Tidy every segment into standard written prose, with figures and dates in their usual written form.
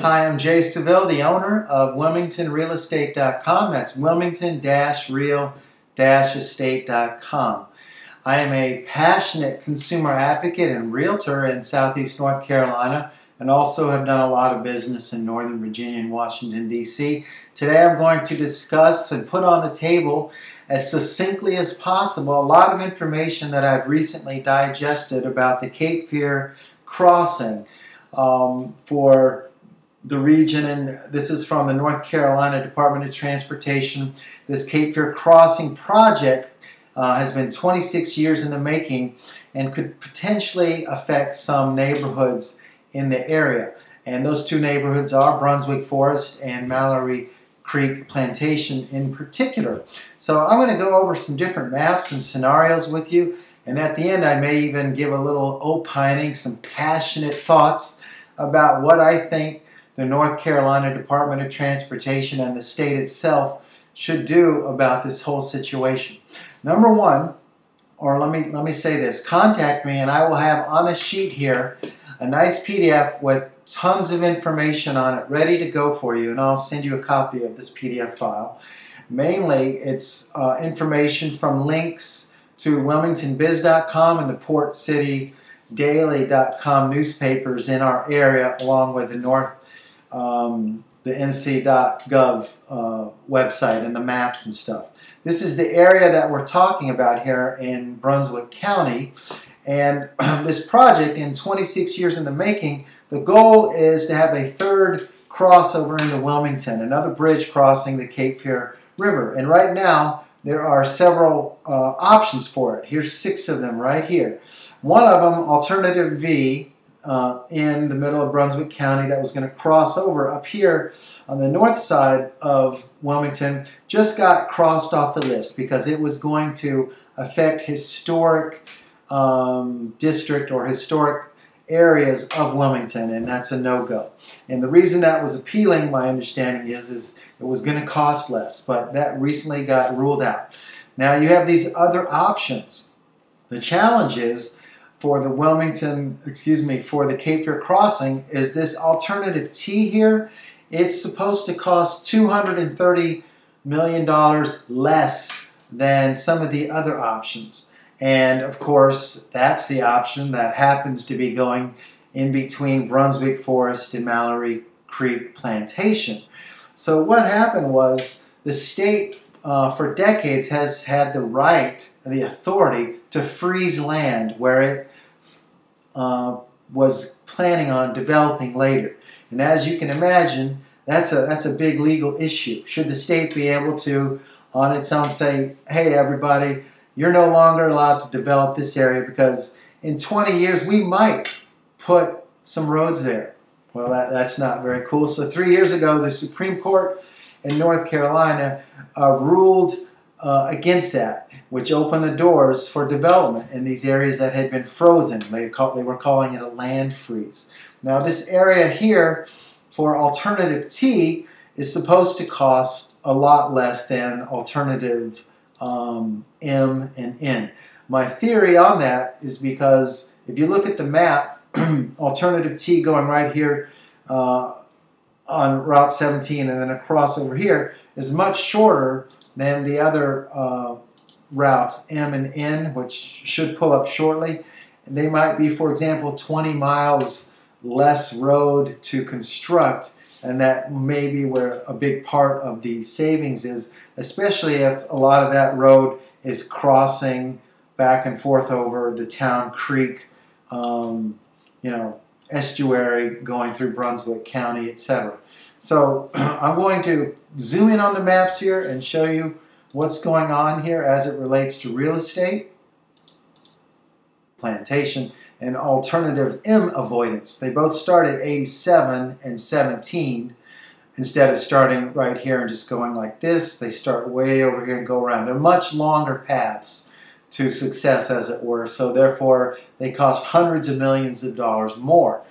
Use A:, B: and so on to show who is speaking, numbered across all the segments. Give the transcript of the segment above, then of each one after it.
A: Hi, I'm Jay Seville, the owner of WilmingtonRealEstate.com. That's Wilmington-Real-Estate.com. I am a passionate consumer advocate and realtor in Southeast North Carolina, and also have done a lot of business in Northern Virginia and Washington, D.C. Today I'm going to discuss and put on the table as succinctly as possible a lot of information that I've recently digested about the Cape Fear crossing for the region, and this is from the North Carolina Department of Transportation. This Cape Fear crossing project has been 26 years in the making and could potentially affect some neighborhoods in the area. And those two neighborhoods are Brunswick Forest and Mallory Creek Plantation in particular. So I'm going to go over some different maps and scenarios with you, and at the end I may even give a little opining, some passionate thoughts about what I think the North Carolina Department of Transportation and the state itself should do about this whole situation. Number one, or let me say this, contact me and I will have on a sheet here a nice PDF with tons of information on it ready to go for you, and I'll send you a copy of this PDF file. Mainly it's information from links to WilmingtonBiz.com and the PortCityDaily.com newspapers in our area, along with the NCDOT website and the maps and stuff. This is the area that we're talking about here in Brunswick County, and this project, in 26 years in the making, the goal is to have a third crossover into Wilmington, another bridge crossing the Cape Fear River. And right now there are several options for it. Here's 6 of them right here. One of them, Alternative V, in the middle of Brunswick County, that was going to cross over up here on the north side of Wilmington, just got crossed off the list because it was going to affect historic district or historic areas of Wilmington, and that's a no-go. And the reason that was appealing, my understanding is it was going to cost less, but that recently got ruled out. Now you have these other options. The challenge is for the for the Cape Fear crossing is this Alternative T here. It's supposed to cost $230 million less than some of the other options. And of course, that's the option that happens to be going in between Brunswick Forest and Mallory Creek Plantation. So what happened was the state for decades has had the right, the authority to freeze land where it was planning on developing later. And as you can imagine, that's a big legal issue. Should the state be able to, on its own, say, hey everybody, you're no longer allowed to develop this area because in 20 years we might put some roads there. Well, that's not very cool. So 3 years ago, the Supreme Court in North Carolina ruled against that, which opened the doors for development in these areas that had been frozen. They were calling it a land freeze. Now this area here for Alternative T is supposed to cost a lot less than Alternative M and N. My theory on that is because if you look at the map, Alternative T going right here on Route 17 and then across over here is much shorter than the other routes, M and N, which should pull up shortly. And they might be, for example, 20 miles less road to construct, and that may be where a big part of the savings is, especially if a lot of that road is crossing back and forth over the town creek, estuary going through Brunswick County, etc. So I'm going to zoom in on the maps here and show you what's going on here as it relates to real estate, plantation, and Alternative M avoidance. They both start at 87 and 17. Instead of starting right here and just going like this, they start way over here and go around. They're much longer paths to success, as it were, so therefore they cost hundreds of millions of dollars more.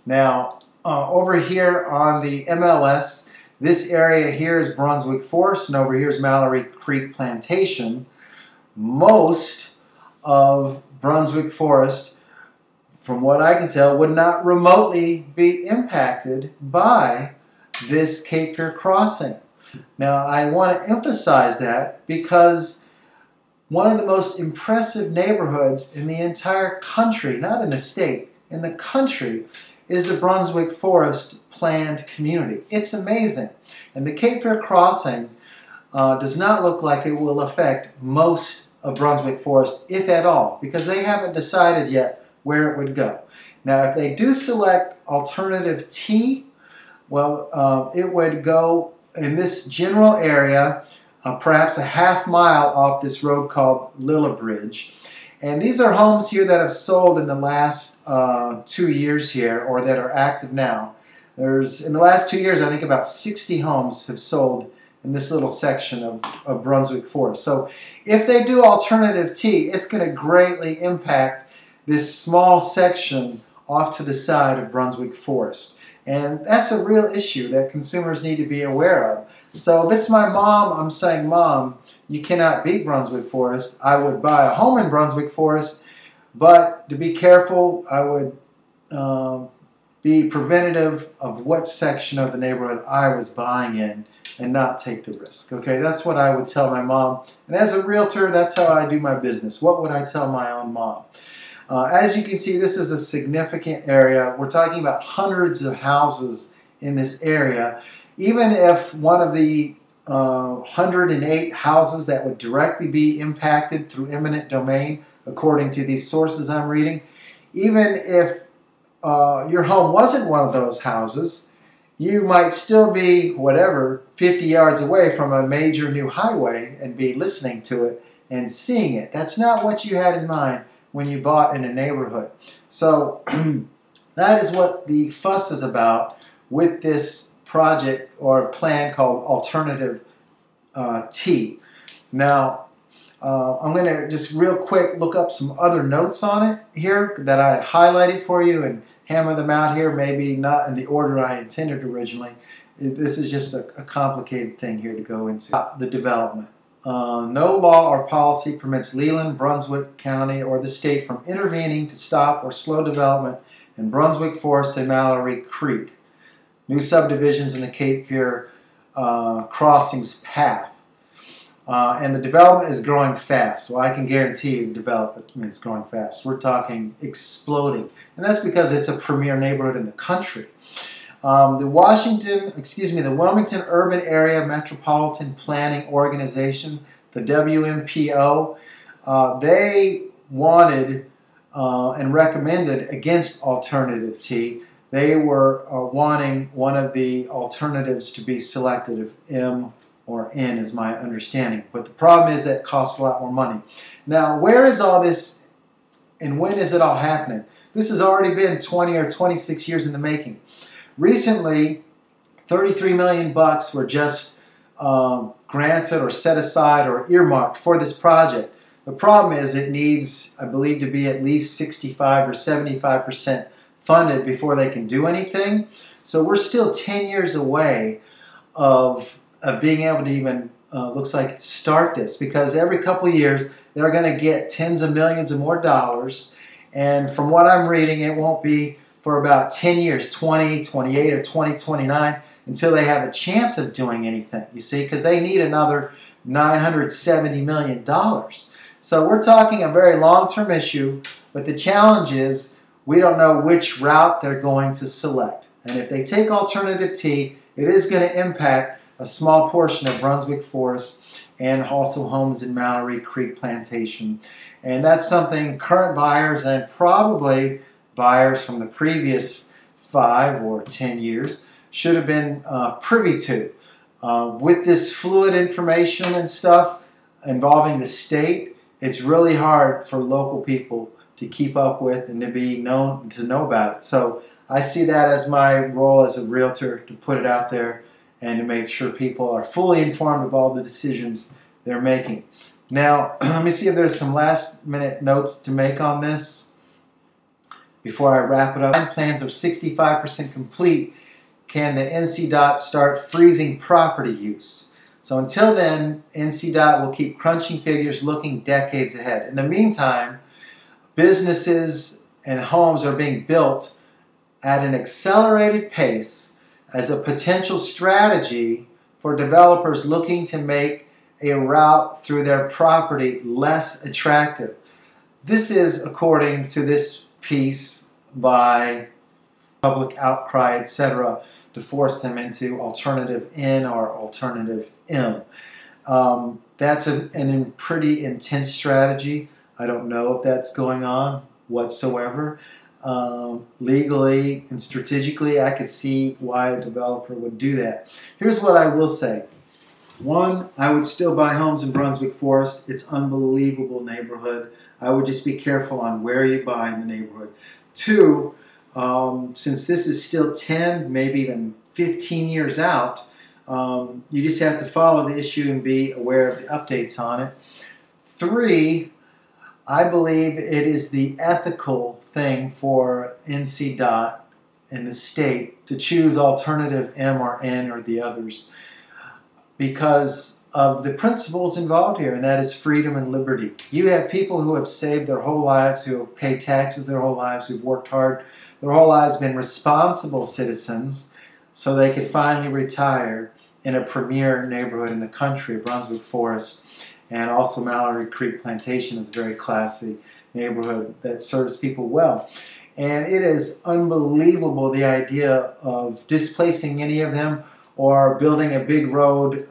A: Now, over here on the MLS, this area here is Brunswick Forest, and over here is Mallory Creek Plantation. Most of Brunswick Forest from what I can tell, would not remotely be impacted by this Cape Fear crossing. Now, I want to emphasize that because one of the most impressive neighborhoods in the entire country, not in the state, in the country, is the Brunswick Forest planned community. It's amazing. And the Cape Fear crossing does not look like it will affect most of Brunswick Forest, if at all, because they haven't decided yet where it would go. Now, if they do select alternative T, well, it would go in this general area, perhaps a half-mile off this road called Lillibridge. And these are homes here that have sold in the last 2 years here, or that are active now. In the last 2 years, I think about 60 homes have sold in this little section of Brunswick Forest. So if they do alternative T, it's going to greatly impact this small section off to the side of Brunswick Forest. And that's a real issue that consumers need to be aware of. So if it's my mom, I'm saying, Mom, you cannot beat Brunswick Forest. I would buy a home in Brunswick Forest, but to be careful, I would be preventative of what section of the neighborhood I was buying in and not take the risk. Okay, that's what I would tell my mom. And as a realtor, that's how I do my business. What would I tell my own mom? As you can see, this is a significant area. We're talking about hundreds of houses in this area. Even if one of the 108 houses that would directly be impacted through eminent domain, according to these sources I'm reading, even if your home wasn't one of those houses, you might still be, 50 yards away from a major new highway and be listening to it and seeing it. That's not what you had in mind when you bought in a neighborhood. So that is what the fuss is about with this project or plan called Alternative T. Now, I'm going to just real quick look up some other notes on it here that I had highlighted for you and hammer them out here, maybe not in the order I intended originally. This is just a complicated thing here to go into. The development. No law or policy permits Leland, Brunswick County, or the state from intervening to stop or slow development in Brunswick Forest and Mallory Creek. New subdivisions in the Cape Fear Crossings path. And the development is growing fast. Well, I can guarantee you development is growing fast. We're talking exploding. And that's because it's a premier neighborhood in the country. The Wilmington Urban Area Metropolitan Planning Organization, the WMPO, they wanted and recommended against Alternative T. They were wanting one of the alternatives to be selected, of M or N is my understanding. But the problem is that it costs a lot more money. Now, where is all this and when is it all happening? This has already been 20 or 26 years in the making. Recently, $33 million were just granted or set aside or earmarked for this project. The problem is it needs, I believe, to be at least 65 or 75% funded before they can do anything. So we're still 10 years away of being able to even, looks like, start this, because every couple of years they're going to get tens of millions of more dollars, and from what I'm reading, it won't be for about 10 years, 2028 or 2029, until they have a chance of doing anything, you see, because they need another $970 million. So we're talking a very long-term issue, but the challenge is we don't know which route they're going to select. And if they take Alternative T, it is going to impact a small portion of Brunswick Forest and also homes in Mallory Creek Plantation. And that's something current buyers and probably buyers from the previous 5 or 10 years should have been privy to. With this fluid information and stuff involving the state, it's really hard for local people to keep up with and to be known, to know about it. So I see that as my role as a realtor, to put it out there and to make sure people are fully informed of all the decisions they're making. Now, let me see if there's some last minute notes to make on this before I wrap it up. Plans are 65% complete. Can the NCDOT start freezing property use? So until then, NCDOT will keep crunching figures looking decades ahead. In the meantime, businesses and homes are being built at an accelerated pace as a potential strategy for developers looking to make a route through their property less attractive. This is according to this piece by public outcry, etc., to force them into alternative N or alternative M. That's a pretty intense strategy. I don't know if that's going on whatsoever. Legally and strategically, I could see why a developer would do that. Here's what I will say. One, I would still buy homes in Brunswick Forest. It's an unbelievable neighborhood. I would just be careful on where you buy in the neighborhood. Two, since this is still 10, maybe even 15 years out, you just have to follow the issue and be aware of the updates on it. Three, I believe it is the ethical thing for NCDOT and the state to choose alternative M or N or the others because of the principles involved here, and that is freedom and liberty. You have people who have saved their whole lives, who have paid taxes their whole lives, who've worked hard their whole lives, been responsible citizens, so they could finally retire in a premier neighborhood in the country, Brunswick Forest. And also Mallory Creek Plantation is a very classy neighborhood that serves people well. And it is unbelievable, the idea of displacing any of them or building a big road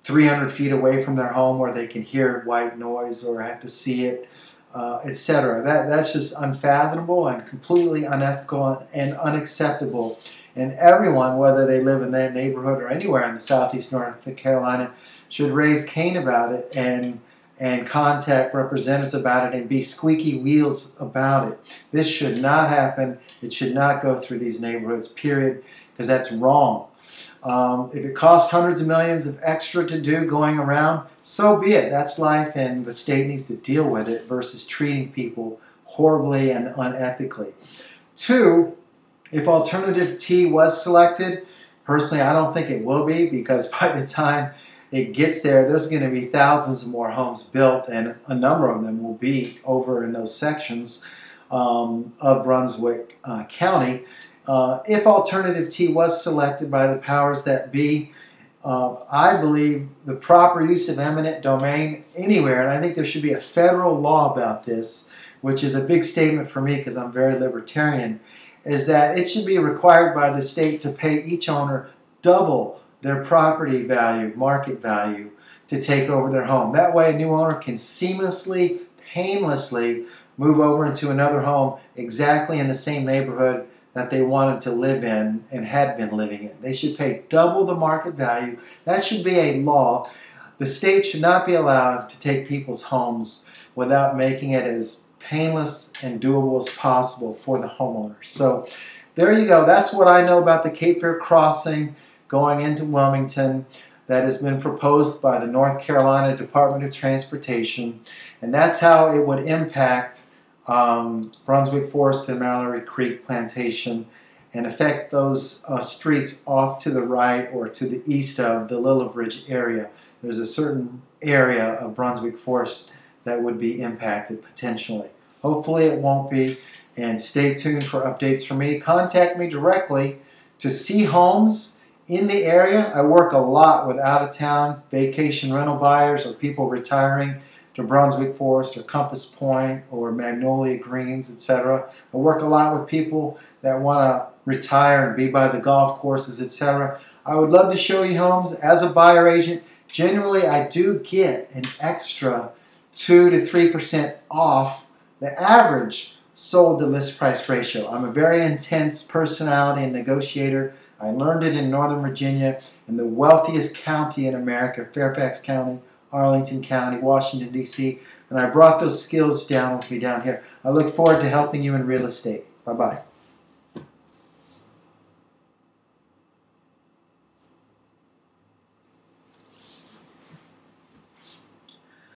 A: 300 feet away from their home where they can hear white noise or have to see it, etc. That's just unfathomable and completely unethical and unacceptable. And everyone, whether they live in that neighborhood or anywhere in the southeast North Carolina, should raise Cain about it and contact representatives about it and be squeaky wheels about it. This should not happen. It should not go through these neighborhoods, period, because that's wrong. If it costs hundreds of millions of extra to do going around, so be it. That's life, and the state needs to deal with it versus treating people horribly and unethically. Two, if alternative T was selected, personally I don't think it will be, because by the time it gets there, there's going to be thousands of more homes built, and a number of them will be over in those sections of Brunswick County. If alternative T was selected by the powers that be, I believe the proper use of eminent domain anywhere, and I think there should be a federal law about this, which is a big statement for me because I'm very libertarian, is that it should be required by the state to pay each owner double their property value, market value, to take over their home. That way a new owner can seamlessly, painlessly move over into another home exactly in the same neighborhood that they wanted to live in and had been living in. They should pay double the market value. That should be a law. The state should not be allowed to take people's homes without making it as painless and doable as possible for the homeowners. So there you go. That's what I know about the Cape Fear crossing going into Wilmington that has been proposed by the North Carolina Department of Transportation. And that's how it would impact Brunswick Forest and Mallory Creek Plantation and affect those streets off to the right or to the east of the Lillibridge area. There's a certain area of Brunswick Forest that would be impacted potentially. Hopefully it won't be, and stay tuned for updates from me. Contact me directly to see homes in the area. I work a lot with out-of-town vacation rental buyers or people retiring to Brunswick Forest or Compass Point or Magnolia Greens, etc. I work a lot with people that want to retire and be by the golf courses, etc. I would love to show you homes as a buyer agent. Generally, I do get an extra 2 to 3% off the average sold to list price ratio. I'm a very intense personality and negotiator. I learned it in Northern Virginia, in the wealthiest county in America, Fairfax County, Arlington County, Washington, D.C., and I brought those skills down with me down here. I look forward to helping you in real estate. Bye-bye.